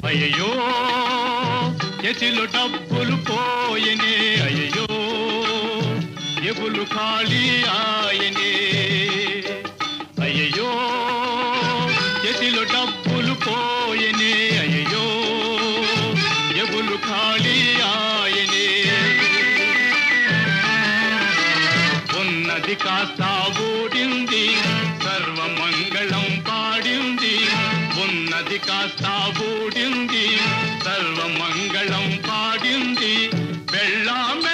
అయ్యో చేతిలో డబ్బులు పోయనే, అయ్యో ఎగులు ఖాళీ ఆయనే. అయ్యో చేతిలో డబ్బులు పోయనే, అయ్యో ఎగులు ఖాళీ ఆయనే. ఉన్నది కాస్త ఊడింది, సర్వమంగళం పాడింది. ఉన్నది కాస్త ఊడింది, సర్వమంగళం పాడింది. వెళ్ళాం